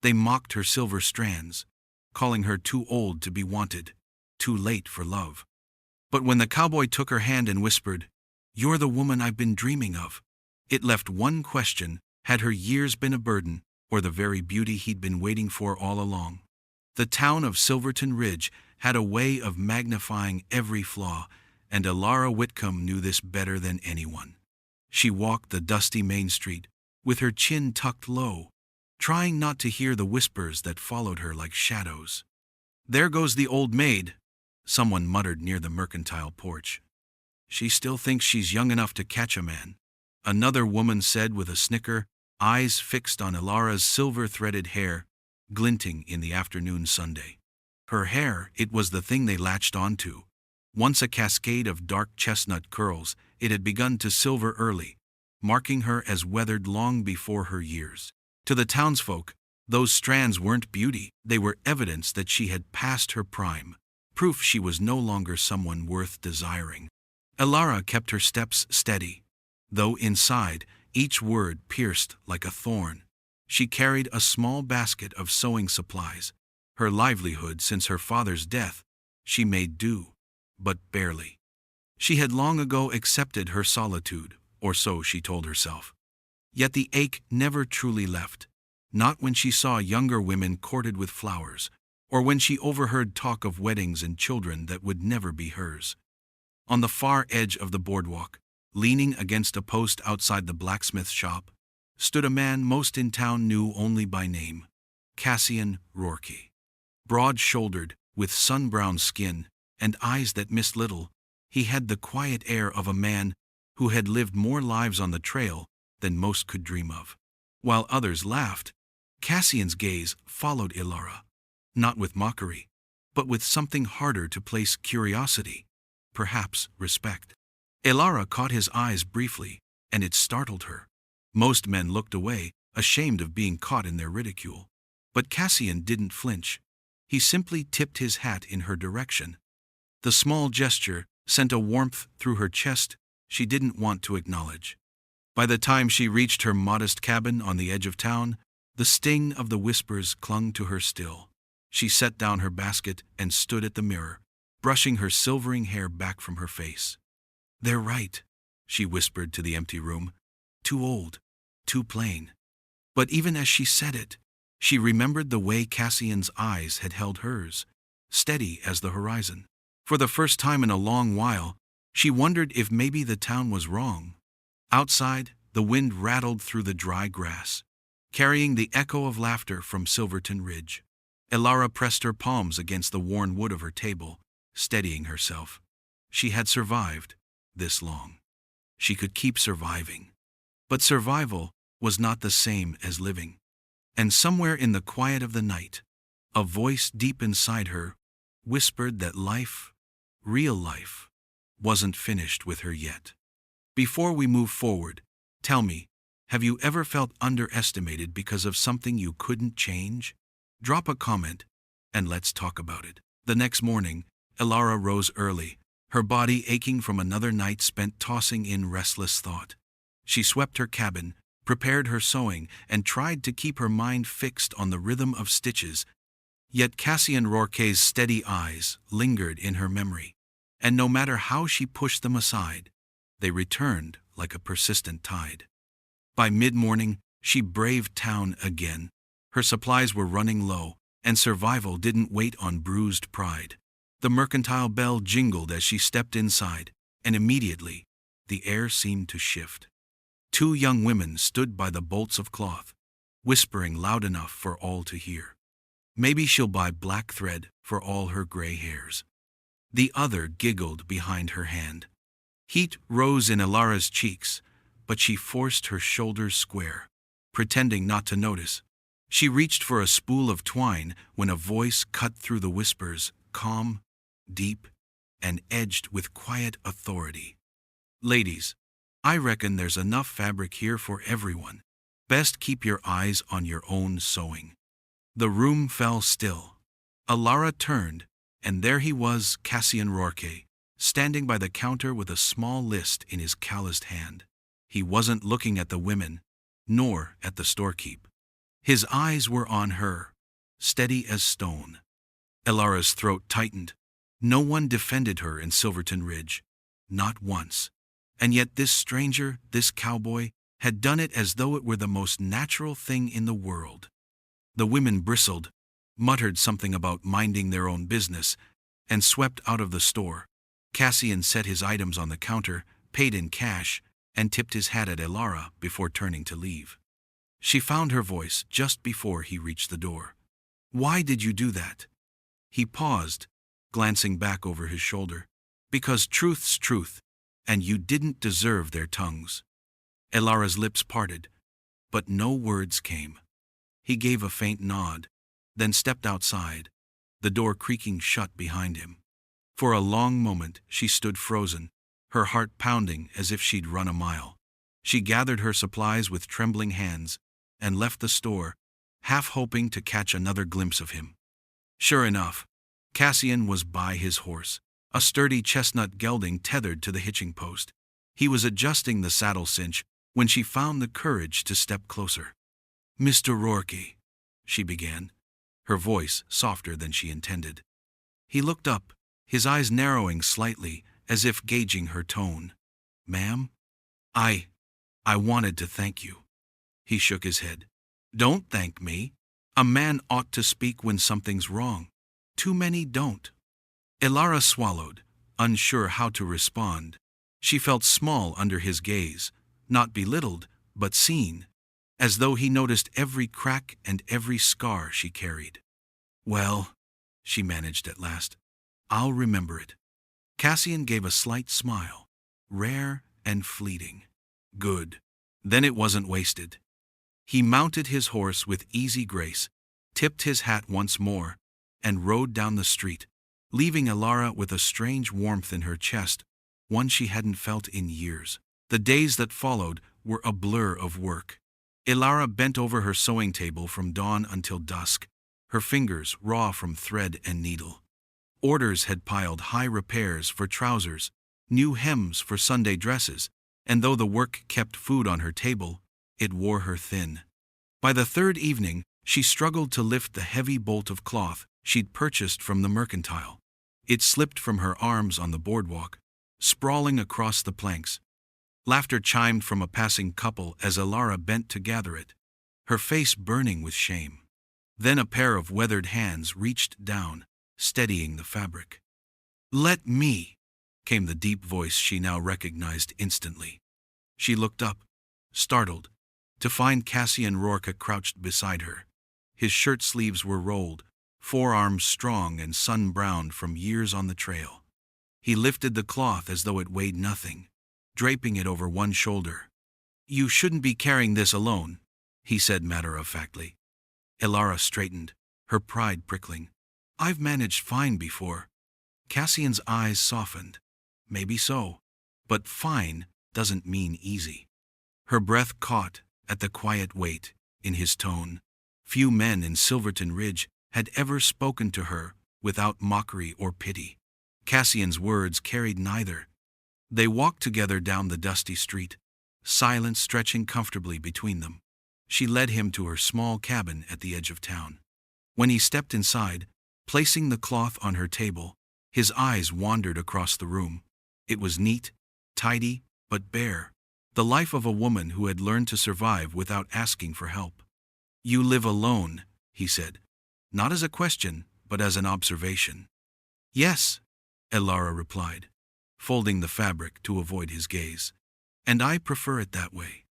They mocked her silver strands, calling her too old to be wanted, too late for love. But when the cowboy took her hand and whispered, "You're the woman I've been dreaming of," it left one question: had her years been a burden, or the very beauty he'd been waiting for all along? The town of Silverton Ridge had a way of magnifying every flaw, and Elara Whitcomb knew this better than anyone. She walked the dusty main street, with her chin tucked low, trying not to hear the whispers that followed her like shadows. "There goes the old maid," someone muttered near the mercantile porch. "She still thinks she's young enough to catch a man," another woman said with a snicker, eyes fixed on Elara's silver-threaded hair, glinting in the afternoon Sunday. Her hair, it was the thing they latched onto. Once a cascade of dark chestnut curls, it had begun to silver early, marking her as weathered long before her years. To the townsfolk, those strands weren't beauty, they were evidence that she had passed her prime, proof she was no longer someone worth desiring. Elara kept her steps steady, though inside, each word pierced like a thorn. She carried a small basket of sewing supplies. Her livelihood since her father's death, she made do, but barely. She had long ago accepted her solitude, or so she told herself. Yet the ache never truly left, not when she saw younger women courted with flowers, or when she overheard talk of weddings and children that would never be hers. On the far edge of the boardwalk, leaning against a post outside the blacksmith shop, stood a man most in town knew only by name, Cassian Roarke. Broad-shouldered, with sun-browned skin, and eyes that missed little, he had the quiet air of a man who had lived more lives on the trail than most could dream of. While others laughed, Cassian's gaze followed Elara, not with mockery, but with something harder to place: curiosity, perhaps respect. Elara caught his eyes briefly, and it startled her. Most men looked away, ashamed of being caught in their ridicule. But Cassian didn't flinch. He simply tipped his hat in her direction. The small gesture sent a warmth through her chest she didn't want to acknowledge. By the time she reached her modest cabin on the edge of town, the sting of the whispers clung to her still. She set down her basket and stood at the mirror, brushing her silvering hair back from her face. "They're right," she whispered to the empty room. "Too old, too plain." But even as she said it, she remembered the way Cassian's eyes had held hers, steady as the horizon. For the first time in a long while, she wondered if maybe the town was wrong. Outside, the wind rattled through the dry grass, carrying the echo of laughter from Silverton Ridge. Elara pressed her palms against the worn wood of her table, steadying herself. She had survived this long. She could keep surviving. But survival was not the same as living. And somewhere in the quiet of the night, a voice deep inside her whispered that life, real life, wasn't finished with her yet. Before we move forward, tell me, have you ever felt underestimated because of something you couldn't change? Drop a comment, and let's talk about it. The next morning, Elara rose early, her body aching from another night spent tossing in restless thought. She swept her cabin, prepared her sewing, and tried to keep her mind fixed on the rhythm of stitches. Yet Cassian Roarke's steady eyes lingered in her memory, and no matter how she pushed them aside, they returned like a persistent tide. By mid-morning, she braved town again. Her supplies were running low, and survival didn't wait on bruised pride. The mercantile bell jingled as she stepped inside, and immediately, the air seemed to shift. Two young women stood by the bolts of cloth, whispering loud enough for all to hear. "Maybe she'll buy black thread for all her gray hairs." The other giggled behind her hand. Heat rose in Elara's cheeks, but she forced her shoulders square, pretending not to notice. She reached for a spool of twine when a voice cut through the whispers, calm, deep, and edged with quiet authority. "Ladies, I reckon there's enough fabric here for everyone. Best keep your eyes on your own sewing." The room fell still. Elara turned, and there he was, Cassian Roarke, standing by the counter with a small list in his calloused hand. He wasn't looking at the women, nor at the storekeep. His eyes were on her, steady as stone. Elara's throat tightened. No one defended her in Silverton Ridge. Not once. And yet this stranger, this cowboy, had done it as though it were the most natural thing in the world. The women bristled, muttered something about minding their own business, and swept out of the store. Cassian set his items on the counter, paid in cash, and tipped his hat at Elara before turning to leave. She found her voice just before he reached the door. "Why did you do that?" He paused, glancing back over his shoulder. "Because truth's truth, and you didn't deserve their tongues." Elara's lips parted, but no words came. He gave a faint nod, then stepped outside, the door creaking shut behind him. For a long moment she stood frozen, her heart pounding as if she'd run a mile. She gathered her supplies with trembling hands and left the store, half hoping to catch another glimpse of him. Sure enough, Cassian was by his horse, a sturdy chestnut gelding tethered to the hitching post. He was adjusting the saddle cinch when she found the courage to step closer. "Mr. Roarke," she began, her voice softer than she intended. He looked up, his eyes narrowing slightly as if gauging her tone. "Ma'am? I wanted to thank you." He shook his head. "Don't thank me. A man ought to speak when something's wrong. Too many don't." Elara swallowed, unsure how to respond. She felt small under his gaze, not belittled, but seen, as though he noticed every crack and every scar she carried. "Well," she managed at last, "I'll remember it." Cassian gave a slight smile, rare and fleeting. Good. Then it wasn't wasted. He mounted his horse with easy grace, tipped his hat once more, and rode down the street, leaving Elara with a strange warmth in her chest, one she hadn't felt in years. The days that followed were a blur of work. Elara bent over her sewing table from dawn until dusk, her fingers raw from thread and needle. Orders had piled high repairs for trousers, new hems for Sunday dresses, and though the work kept food on her table, it wore her thin. By the third evening, she struggled to lift the heavy bolt of cloth she'd purchased from the mercantile. It slipped from her arms on the boardwalk, sprawling across the planks. Laughter chimed from a passing couple as Elara bent to gather it, her face burning with shame. Then a pair of weathered hands reached down, steadying the fabric. "Let me," came the deep voice she now recognized instantly. She looked up, startled, to find Cassian Roarke crouched beside her. His shirt sleeves were rolled, forearms strong and sun-browned from years on the trail. He lifted the cloth as though it weighed nothing, draping it over one shoulder. "You shouldn't be carrying this alone," he said matter-of-factly. Elara straightened, her pride prickling. "I've managed fine before." Cassian's eyes softened. "Maybe so, but fine doesn't mean easy." Her breath caught at the quiet weight in his tone. Few men in Silverton Ridge had ever spoken to her without mockery or pity. Cassian's words carried neither. They walked together down the dusty street, silence stretching comfortably between them. She led him to her small cabin at the edge of town. When he stepped inside, placing the cloth on her table, his eyes wandered across the room. It was neat, tidy, but bare. The life of a woman who had learned to survive without asking for help. "You live alone," he said, not as a question, but as an observation. "Yes," Elara replied, folding the fabric to avoid his gaze. "And I prefer it that way."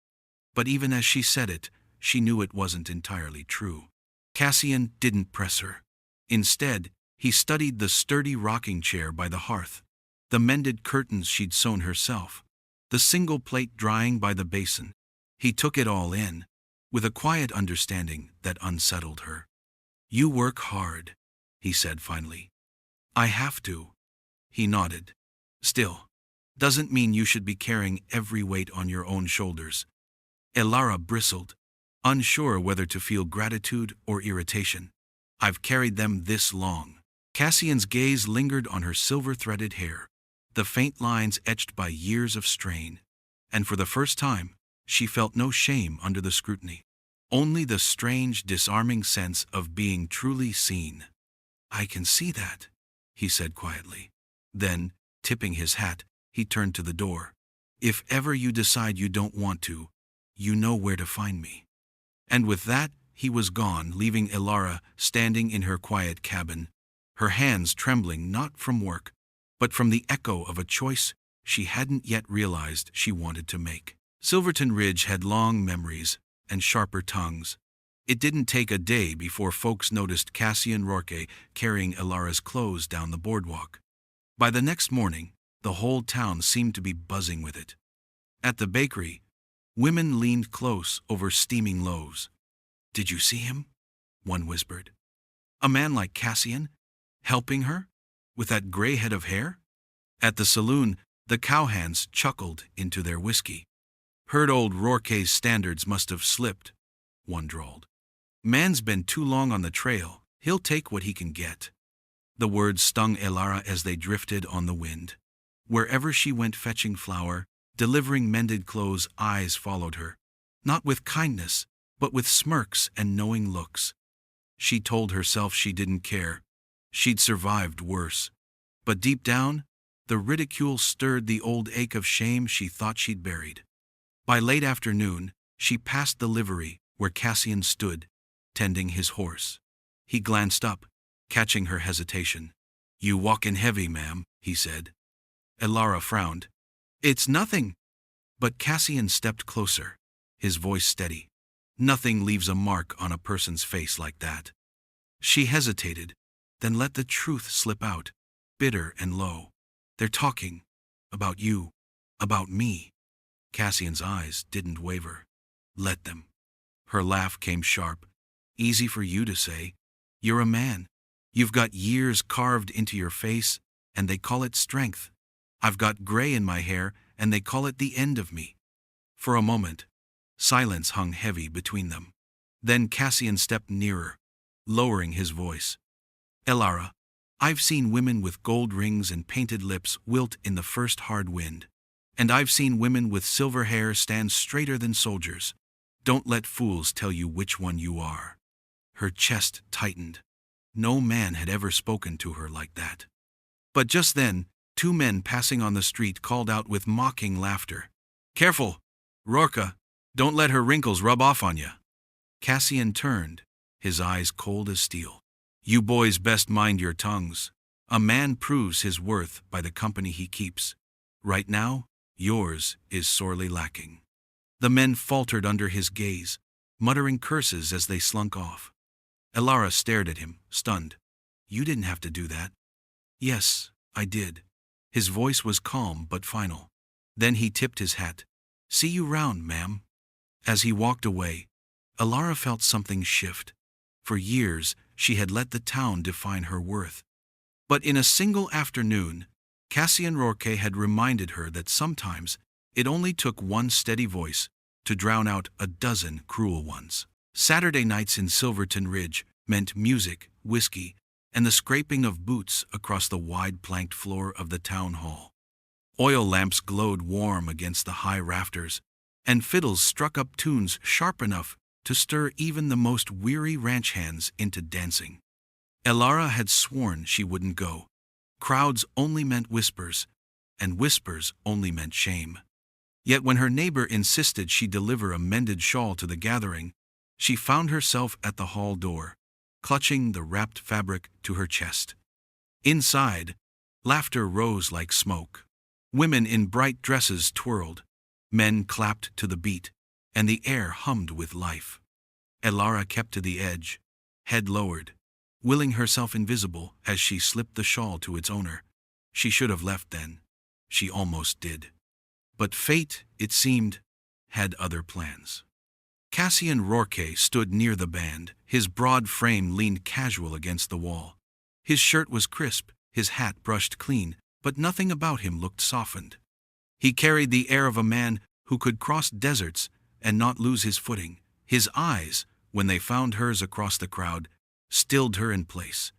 But even as she said it, she knew it wasn't entirely true. Cassian didn't press her. Instead, he studied the sturdy rocking chair by the hearth, the mended curtains she'd sewn herself, the single plate drying by the basin. He took it all in, with a quiet understanding that unsettled her. "You work hard," he said finally. "I have to." He nodded. "Still, doesn't mean you should be carrying every weight on your own shoulders." Elara bristled, unsure whether to feel gratitude or irritation. "I've carried them this long." Cassian's gaze lingered on her silver-threaded hair, the faint lines etched by years of strain, and for the first time, she felt no shame under the scrutiny. only the strange, disarming sense of being truly seen. "I can see that," he said quietly. Then, tipping his hat, he turned to the door. "If ever you decide you don't want to, you know where to find me." And with that, he was gone, leaving Elara standing in her quiet cabin, her hands trembling not from work, but from the echo of a choice she hadn't yet realized she wanted to make. Silverton Ridge had long memories and sharper tongues. It didn't take a day before folks noticed Cassian Roarke carrying Elara's clothes down the boardwalk. By the next morning, the whole town seemed to be buzzing with it. At the bakery, women leaned close over steaming loaves. "Did you see him?" one whispered. "A man like Cassian? Helping her? With that gray head of hair?" At the saloon, the cowhands chuckled into their whiskey. "Heard old Rourke's standards must have slipped," one drawled. "Man's been too long on the trail, he'll take what he can get." The words stung Elara as they drifted on the wind. Wherever she went fetching flour, delivering mended clothes, eyes followed her, not with kindness, but with smirks and knowing looks. She told herself she didn't care. She'd survived worse. But deep down, the ridicule stirred the old ache of shame she thought she'd buried. By late afternoon, she passed the livery where Cassian stood, tending his horse. He glanced up, catching her hesitation. "You walkin' heavy, ma'am," he said. Elara frowned. "It's nothing." But Cassian stepped closer, his voice steady. "Nothing leaves a mark on a person's face like that." She hesitated, then let the truth slip out, bitter and low. "They're talking. About you. About me." Cassian's eyes didn't waver. "Let them." Her laugh came sharp. "Easy for you to say. You're a man. You've got years carved into your face, and they call it strength. I've got gray in my hair, and they call it the end of me." For a moment, silence hung heavy between them. Then Cassian stepped nearer, lowering his voice. "Elara, I've seen women with gold rings and painted lips wilt in the first hard wind. And I've seen women with silver hair stand straighter than soldiers. Don't let fools tell you which one you are." Her chest tightened. No man had ever spoken to her like that. But just then, two men passing on the street called out with mocking laughter. "Careful, Roarke, don't let her wrinkles rub off on you." Cassian turned, his eyes cold as steel. "You boys best mind your tongues. A man proves his worth by the company he keeps. Right now, yours is sorely lacking." The men faltered under his gaze, muttering curses as they slunk off. Elara stared at him, stunned. "You didn't have to do that." "Yes, I did." His voice was calm but final. Then he tipped his hat. "See you round, ma'am." As he walked away, Elara felt something shift. For years, she had let the town define her worth. But in a single afternoon, Cassian Roarke had reminded her that sometimes it only took one steady voice to drown out a dozen cruel ones. Saturday nights in Silverton Ridge meant music, whiskey, and the scraping of boots across the wide planked floor of the town hall. Oil lamps glowed warm against the high rafters, and fiddles struck up tunes sharp enough to stir even the most weary ranch hands into dancing. Elara had sworn she wouldn't go. Crowds only meant whispers, and whispers only meant shame. Yet when her neighbor insisted she deliver a mended shawl to the gathering, she found herself at the hall door, clutching the wrapped fabric to her chest. Inside, laughter rose like smoke. Women in bright dresses twirled, men clapped to the beat, and the air hummed with life. Elara kept to the edge, head lowered, willing herself invisible as she slipped the shawl to its owner. She should have left then. She almost did. But fate, it seemed, had other plans. Cassian Roarke stood near the band, his broad frame leaned casual against the wall. His shirt was crisp, his hat brushed clean, but nothing about him looked softened. He carried the air of a man who could cross deserts and not lose his footing. His eyes, when they found hers across the crowd, stilled her in place.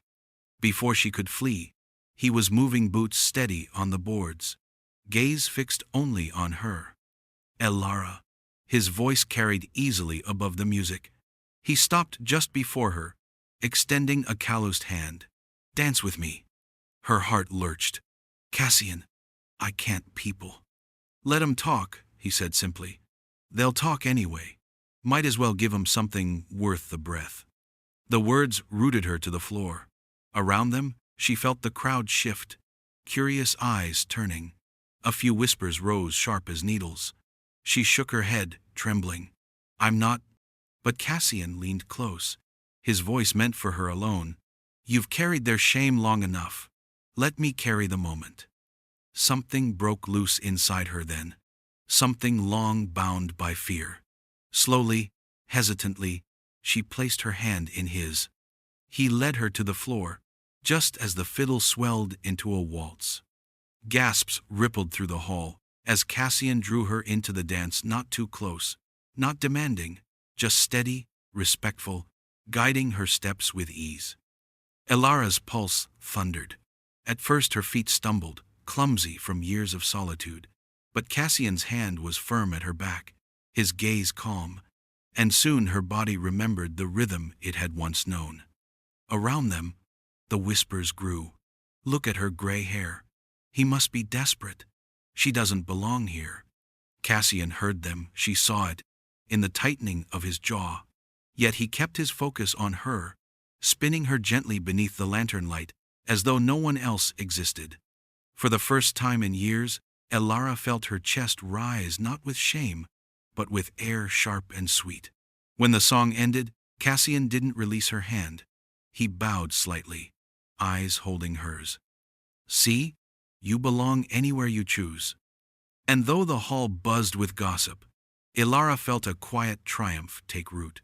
Before she could flee, he was moving boots steady on the boards, gaze fixed only on her. "Elara." His voice carried easily above the music, He stopped just before her, extending a calloused hand. "Dance with me." Her heart lurched. "Cassian, I can't people." "Let 'em talk," he said simply. "They'll talk anyway. Might as well give 'em something worth the breath." The words rooted her to the floor. Around them, she felt the crowd shift, curious eyes turning. A few whispers rose sharp as needles. She shook her head, trembling. "I'm not—" But Cassian leaned close, his voice meant for her alone. "You've carried their shame long enough. Let me carry the moment." Something broke loose inside her then. Something long bound by fear. Slowly, hesitantly, she placed her hand in his. He led her to the floor, just as the fiddle swelled into a waltz. Gasps rippled through the hall as Cassian drew her into the dance, not too close, not demanding, just steady, respectful, guiding her steps with ease. Elara's pulse thundered. At first her feet stumbled, clumsy from years of solitude, but Cassian's hand was firm at her back, his gaze calm, and soon her body remembered the rhythm it had once known. Around them, the whispers grew. "Look at her gray hair. He must be desperate. She doesn't belong here." Cassian heard them, she saw it, in the tightening of his jaw. Yet he kept his focus on her, spinning her gently beneath the lantern light, as though no one else existed. For the first time in years, Elara felt her chest rise not with shame, but with air sharp and sweet. When the song ended, Cassian didn't release her hand. He bowed slightly, eyes holding hers. "See? You belong anywhere you choose." And though the hall buzzed with gossip, Elara felt a quiet triumph take root.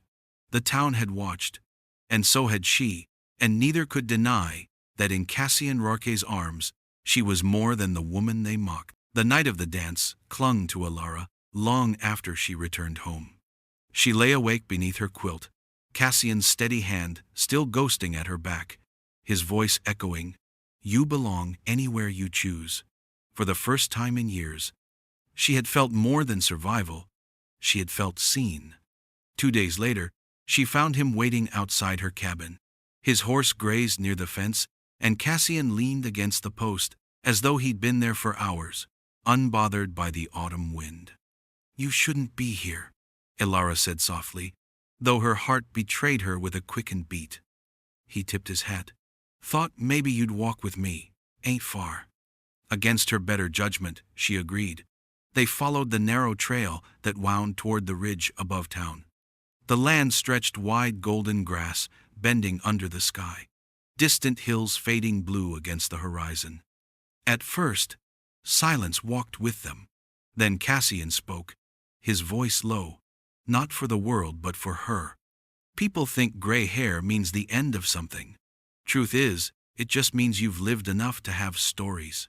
The town had watched, and so had she, and neither could deny that in Cassian Roarke's arms, she was more than the woman they mocked. The night of the dance clung to Elara long after she returned home. She lay awake beneath her quilt, Cassian's steady hand still ghosting at her back, his voice echoing, "You belong anywhere you choose." For the first time in years, she had felt more than survival. She had felt seen. 2 days later, she found him waiting outside her cabin. His horse grazed near the fence, and Cassian leaned against the post, as though he'd been there for hours, unbothered by the autumn wind. "You shouldn't be here," Elara said softly, though her heart betrayed her with a quickened beat. He tipped his hat. "Thought maybe you'd walk with me. Ain't far." Against her better judgment, she agreed. They followed the narrow trail that wound toward the ridge above town. The land stretched wide golden grass, bending under the sky, distant hills fading blue against the horizon. At first, silence walked with them. Then Cassian spoke, his voice low, not for the world but for her. "People think gray hair means the end of something. Truth is, it just means you've lived enough to have stories."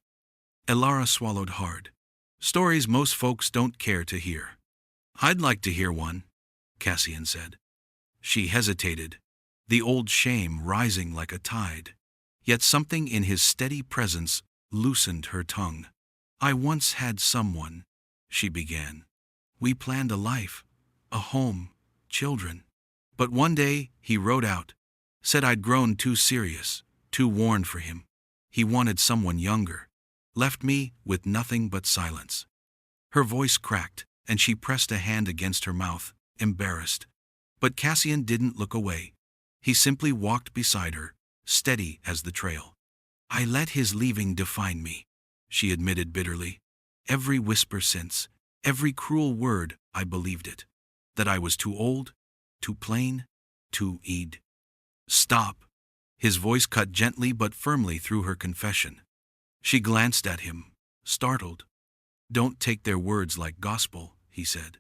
Elara swallowed hard. "Stories most folks don't care to hear." "I'd like to hear one," Cassian said. She hesitated, the old shame rising like a tide. Yet something in his steady presence loosened her tongue. "I once had someone," she began. "We planned a life, a home, children. But one day he rode out, said I'd grown too serious, too worn for him. He wanted someone younger. Left me with nothing but silence." Her voice cracked, and she pressed a hand against her mouth, embarrassed. But Cassian didn't look away. He simply walked beside her, steady as the trail. "I let his leaving define me," she admitted bitterly. "Every whisper since, every cruel word, I believed it. That I was too old, too plain, too eed." "Stop." His voice cut gently but firmly through her confession. She glanced at him, startled. "Don't take their words like gospel," he said.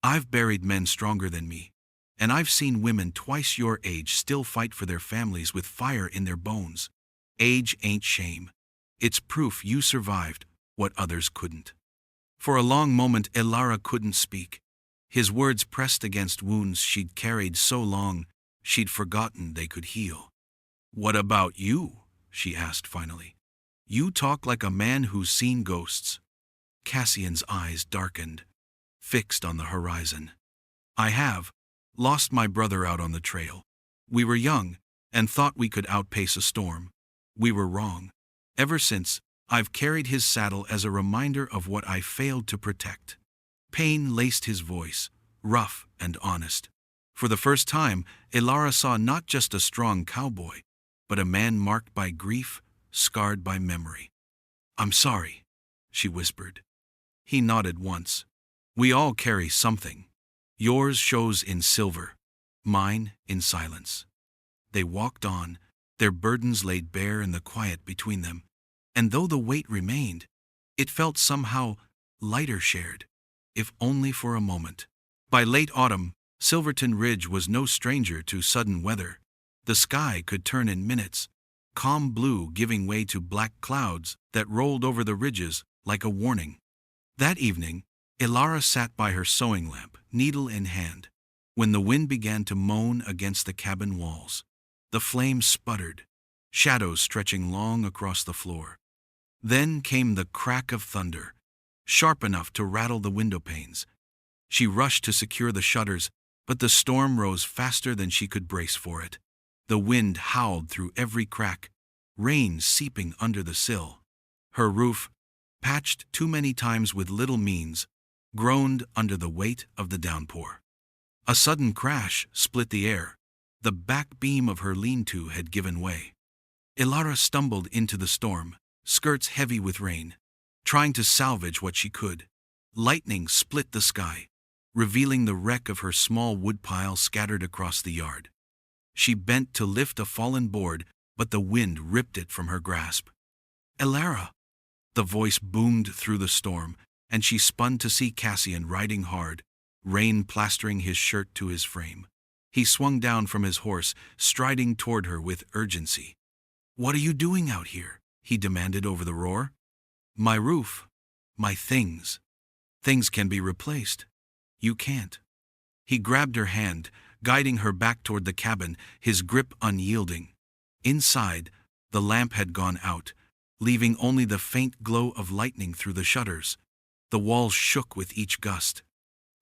"I've buried men stronger than me, and I've seen women twice your age still fight for their families with fire in their bones. Age ain't shame. It's proof you survived what others couldn't." For a long moment Elara couldn't speak. His words pressed against wounds she'd carried so long, she'd forgotten they could heal. "What about you?" she asked finally. "You talk like a man who's seen ghosts." Cassian's eyes darkened, fixed on the horizon. "I have, Lost my brother out on the trail. We were young, and thought we could outpace a storm. We were wrong. Ever since, I've carried his saddle as a reminder of what I failed to protect." Pain laced his voice, rough and honest. For the first time, Elara saw not just a strong cowboy, but a man marked by grief, scarred by memory. "I'm sorry," she whispered. He nodded once. "We all carry something. Yours shows in silver, mine in silence." They walked on, their burdens laid bare in the quiet between them, and though the weight remained, it felt somehow lighter shared, if only for a moment. By late autumn, Silverton Ridge was no stranger to sudden weather. The sky could turn in minutes, calm blue giving way to black clouds that rolled over the ridges like a warning. That evening, Elara sat by her sewing lamp, needle in hand, when the wind began to moan against the cabin walls. The flames sputtered, shadows stretching long across the floor. Then came the crack of thunder, sharp enough to rattle the window panes. She rushed to secure the shutters, but the storm rose faster than she could brace for it. The wind howled through every crack, rain seeping under the sill. Her roof, patched too many times with little means, groaned under the weight of the downpour. A sudden crash split the air. The back beam of her lean-to had given way. Elara stumbled into the storm, skirts heavy with rain, trying to salvage what she could. Lightning split the sky, revealing the wreck of her small woodpile scattered across the yard. She bent to lift a fallen board, but the wind ripped it from her grasp. "Elara!" The voice boomed through the storm, and she spun to see Cassian riding hard, rain plastering his shirt to his frame. He swung down from his horse, striding toward her with urgency. "What are you doing out here?" he demanded over the roar. "My roof. My things. Things can be replaced. You can't." He grabbed her hand, guiding her back toward the cabin, his grip unyielding. Inside, the lamp had gone out, leaving only the faint glow of lightning through the shutters. The walls shook with each gust.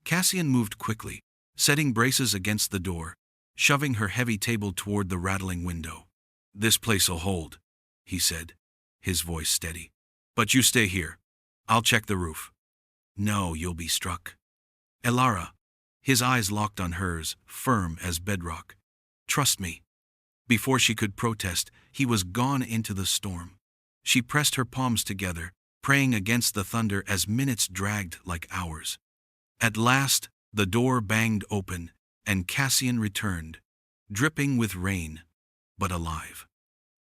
Cassian moved quickly, setting braces against the door, shoving her heavy table toward the rattling window. "This place'll hold," he said, his voice steady. "But you stay here. I'll check the roof." "No, you'll be struck." "Elara," his eyes locked on hers, firm as bedrock. "Trust me." Before she could protest, he was gone into the storm. She pressed her palms together, praying against the thunder as minutes dragged like hours. At last, the door banged open, and Cassian returned, dripping with rain, but alive.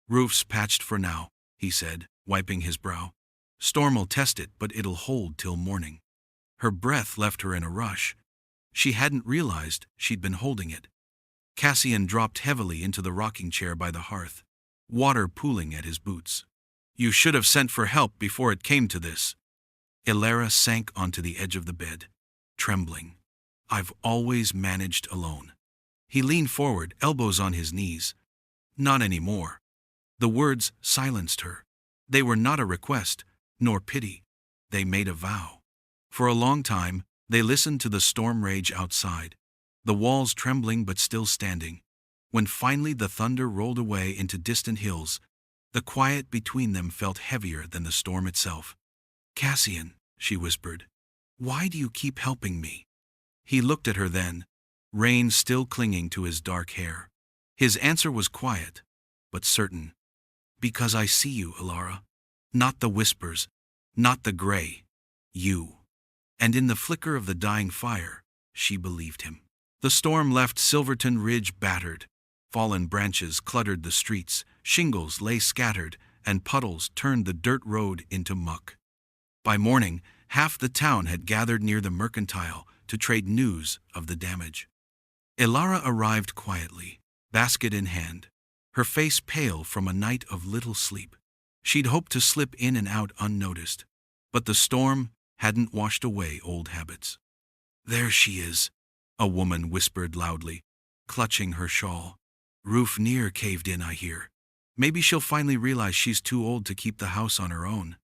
"Roof's patched for now," he said, wiping his brow. "Storm'll test it, but it'll hold till morning." Her breath left her in a rush. She hadn't realized she'd been holding it. Cassian dropped heavily into the rocking chair by the hearth, water pooling at his boots. "You should have sent for help before it came to this." Elara sank onto the edge of the bed, trembling. "I've always managed alone." He leaned forward, elbows on his knees. "Not anymore." The words silenced her. They were not a request, nor pity. They made a vow. For a long time, they listened to the storm rage outside, the walls trembling but still standing. When finally the thunder rolled away into distant hills, the quiet between them felt heavier than the storm itself. "Cassian," she whispered, "why do you keep helping me?" He looked at her then, rain still clinging to his dark hair. His answer was quiet, but certain. "Because I see you, Elara. Not the whispers, not the gray. You." And in the flicker of the dying fire, she believed him. The storm left Silverton Ridge battered. Fallen branches cluttered the streets, shingles lay scattered, and puddles turned the dirt road into muck. By morning, half the town had gathered near the mercantile to trade news of the damage. Elara arrived quietly, basket in hand, her face pale from a night of little sleep. She'd hoped to slip in and out unnoticed, but the storm hadn't washed away old habits. "There she is," a woman whispered loudly, clutching her shawl. "Roof near caved in, I hear. Maybe she'll finally realize she's too old to keep the house on her own."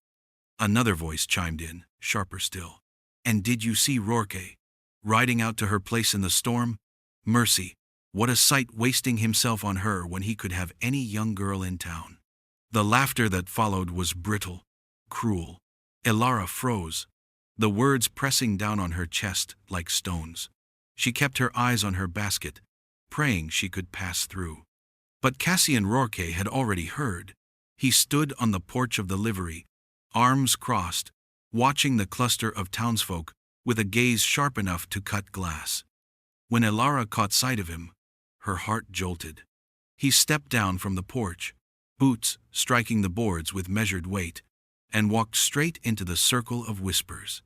Another voice chimed in, sharper still. "And did you see Roarke, riding out to her place in the storm? Mercy, what a sight, wasting himself on her when he could have any young girl in town. The laughter that followed was brittle, cruel. Elara froze, the words pressing down on her chest like stones. She kept her eyes on her basket, praying she could pass through. But Cassian Roarke had already heard. He stood on the porch of the livery, arms crossed, watching the cluster of townsfolk with a gaze sharp enough to cut glass. When Elara caught sight of him, her heart jolted. He stepped down from the porch, boots striking the boards with measured weight, and walked straight into the circle of whispers.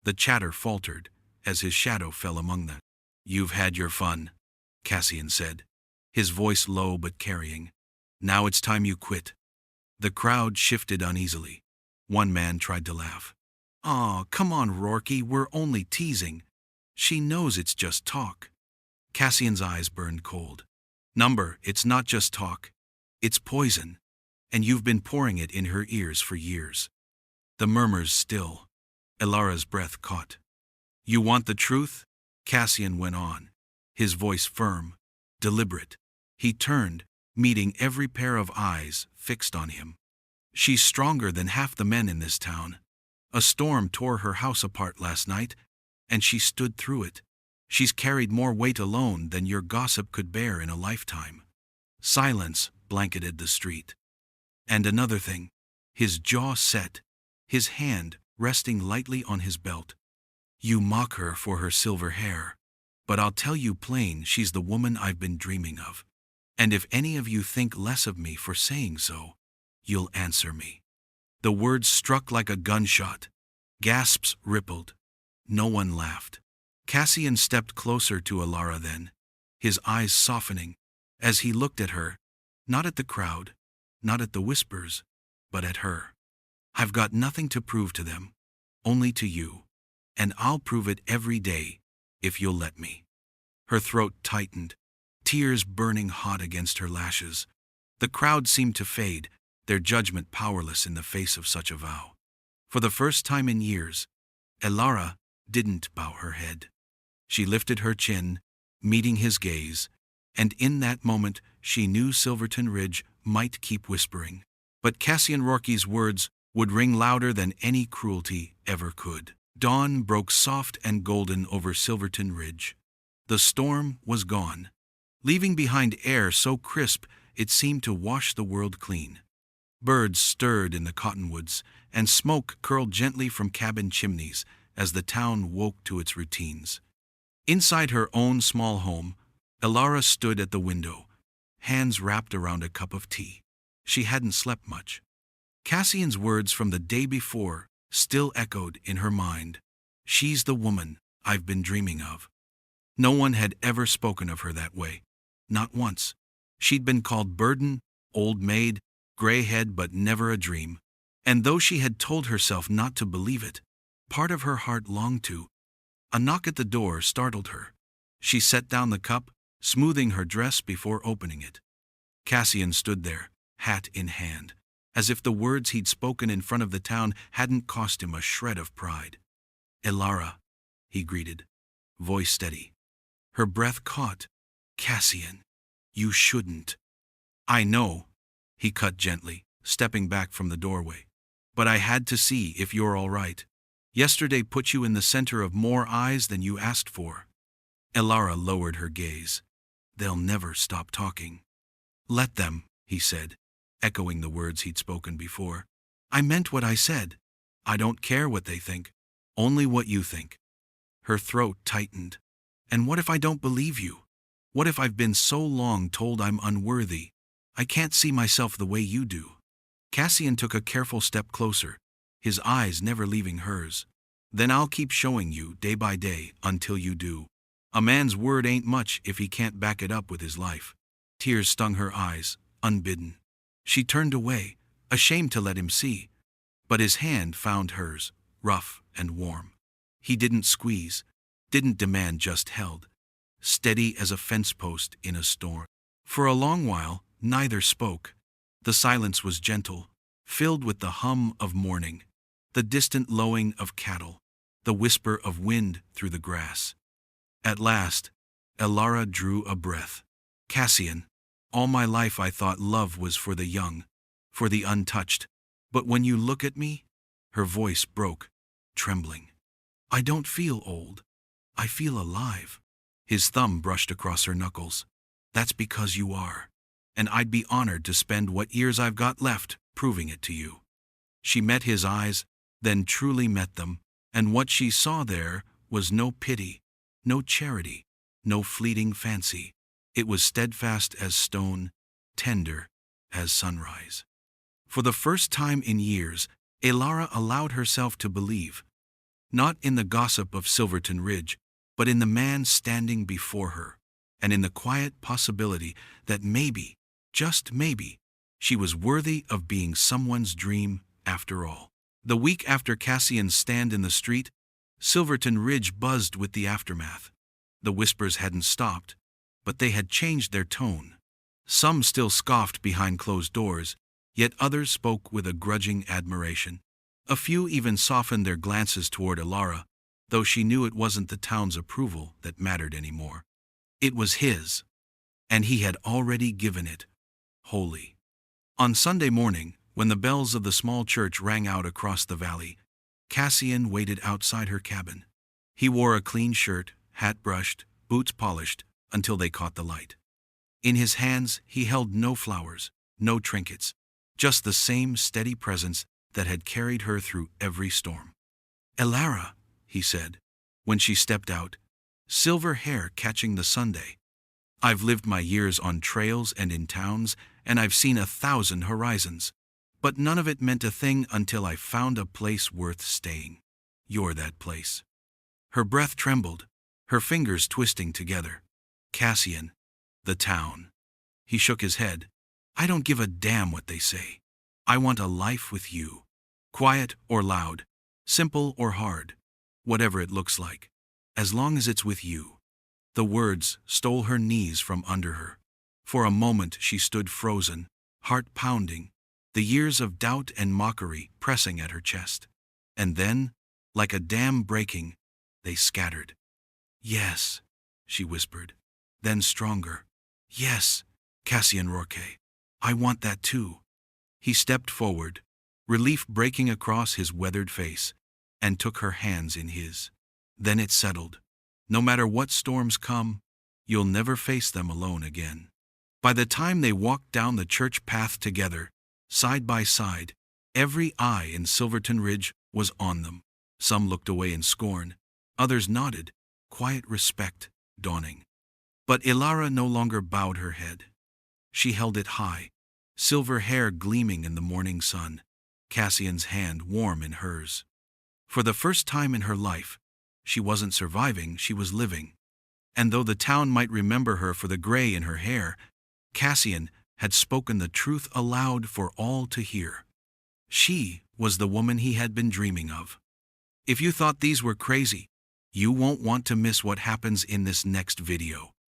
The chatter faltered as his shadow fell among them. "You've had your fun," Cassian said, his voice low but carrying. "Now it's time you quit." The crowd shifted uneasily. One man tried to laugh. "Aw, come on, Roarke, we're only teasing. She knows it's just talk." Cassian's eyes burned cold. "Number, it's not just talk. It's poison, and you've been pouring it in her ears for years." The murmurs still. Elara's breath caught. "You want the truth?" Cassian went on, his voice firm, deliberate. He turned, meeting every pair of eyes fixed on him. "She's stronger than half the men in this town. A storm tore her house apart last night, and she stood through it. She's carried more weight alone than your gossip could bear in a lifetime." Silence blanketed the street. "And another thing," his jaw set, his hand resting lightly on his belt. "You mock her for her silver hair, but I'll tell you plain, she's the woman I've been dreaming of. And if any of you think less of me for saying so, you'll answer me." The words struck like a gunshot. Gasps rippled. No one laughed. Cassian stepped closer to Elara then, his eyes softening, as he looked at her, not at the crowd, not at the whispers, but at her. "I've got nothing to prove to them, only to you, and I'll prove it every day, if you'll let me." Her throat tightened, tears burning hot against her lashes. The crowd seemed to fade, their judgment powerless in the face of such a vow. For the first time in years, Elara didn't bow her head. She lifted her chin, meeting his gaze, and in that moment she knew Silverton Ridge might keep whispering, but Cassian Roarke's words would ring louder than any cruelty ever could. Dawn broke soft and golden over Silverton Ridge. The storm was gone, leaving behind air so crisp it seemed to wash the world clean. Birds stirred in the cottonwoods, and smoke curled gently from cabin chimneys as the town woke to its routines. Inside her own small home, Elara stood at the window, hands wrapped around a cup of tea. She hadn't slept much. Cassian's words from the day before still echoed in her mind. "She's the woman I've been dreaming of." No one had ever spoken of her that way. Not once. She'd been called burden, old maid, gray-head, but never a dream. And though she had told herself not to believe it, part of her heart longed to. A knock at the door startled her. She set down the cup, smoothing her dress before opening it. Cassian stood there, hat in hand, as if the words he'd spoken in front of the town hadn't cost him a shred of pride. "Elara," he greeted, voice steady. Her breath caught. "Cassian, you shouldn't." "I know," he cut gently, stepping back from the doorway. "But I had to see if you're all right. Yesterday put you in the center of more eyes than you asked for." Elara lowered her gaze. "They'll never stop talking." "Let them," he said, echoing the words he'd spoken before. "I meant what I said. I don't care what they think, only what you think." Her throat tightened. "And what if I don't believe you? What if I've been so long told I'm unworthy? I can't see myself the way you do." Cassian took a careful step closer, his eyes never leaving hers. "Then I'll keep showing you day by day until you do. A man's word ain't much if he can't back it up with his life." Tears stung her eyes, unbidden. She turned away, ashamed to let him see. But his hand found hers, rough and warm. He didn't squeeze, didn't demand, just held, steady as a fence post in a storm. For a long while, neither spoke. The silence was gentle, filled with the hum of morning, the distant lowing of cattle, the whisper of wind through the grass. At last, Elara drew a breath. Cassian, all my life I thought love was for the young, for the untouched. But when you look at me, her voice broke, trembling. I don't feel old. I feel alive. His thumb brushed across her knuckles. That's because you are. And I'd be honored to spend what years I've got left proving it to you. She met his eyes, then truly met them, and what she saw there was no pity, no charity, no fleeting fancy. It was steadfast as stone, tender as sunrise. For the first time in years, Elara allowed herself to believe, not in the gossip of Silverton Ridge, but in the man standing before her, and in the quiet possibility that maybe, just maybe, she was worthy of being someone's dream after all. The week after Cassian's stand in the street, Silverton Ridge buzzed with the aftermath. The whispers hadn't stopped, but they had changed their tone. Some still scoffed behind closed doors, yet others spoke with a grudging admiration. A few even softened their glances toward Elara, though she knew it wasn't the town's approval that mattered anymore. It was his, and he had already given it, wholly. On Sunday morning, when the bells of the small church rang out across the valley, Cassian waited outside her cabin. He wore a clean shirt, hat brushed, boots polished, until they caught the light. In his hands he held no flowers, no trinkets, just the same steady presence that had carried her through every storm. Elara, he said, when she stepped out, silver hair catching the Sunday. I've lived my years on trails and in towns, and I've seen 1,000 horizons. But none of it meant a thing until I found a place worth staying. You're that place. Her breath trembled, her fingers twisting together. Cassian, the town. He shook his head. I don't give a damn what they say. I want a life with you. Quiet or loud, simple or hard, whatever it looks like. As long as it's with you. The words stole her knees from under her. For a moment she stood frozen, heart pounding, the years of doubt and mockery pressing at her chest. And then, like a dam breaking, they scattered. Yes, she whispered. Then stronger. Yes, Cassian Roarke. I want that too. He stepped forward, relief breaking across his weathered face, and took her hands in his. Then it settled. No matter what storms come, you'll never face them alone again. By the time they walked down the church path together, side by side, every eye in Silverton Ridge was on them. Some looked away in scorn, others nodded, quiet respect dawning. But Elara no longer bowed her head. She held it high, silver hair gleaming in the morning sun, Cassian's hand warm in hers. For the first time in her life, she wasn't surviving, she was living. And though the town might remember her for the gray in her hair, Cassian had spoken the truth aloud for all to hear. She was the woman he had been dreaming of. If you thought these were crazy, you won't want to miss what happens in this next video.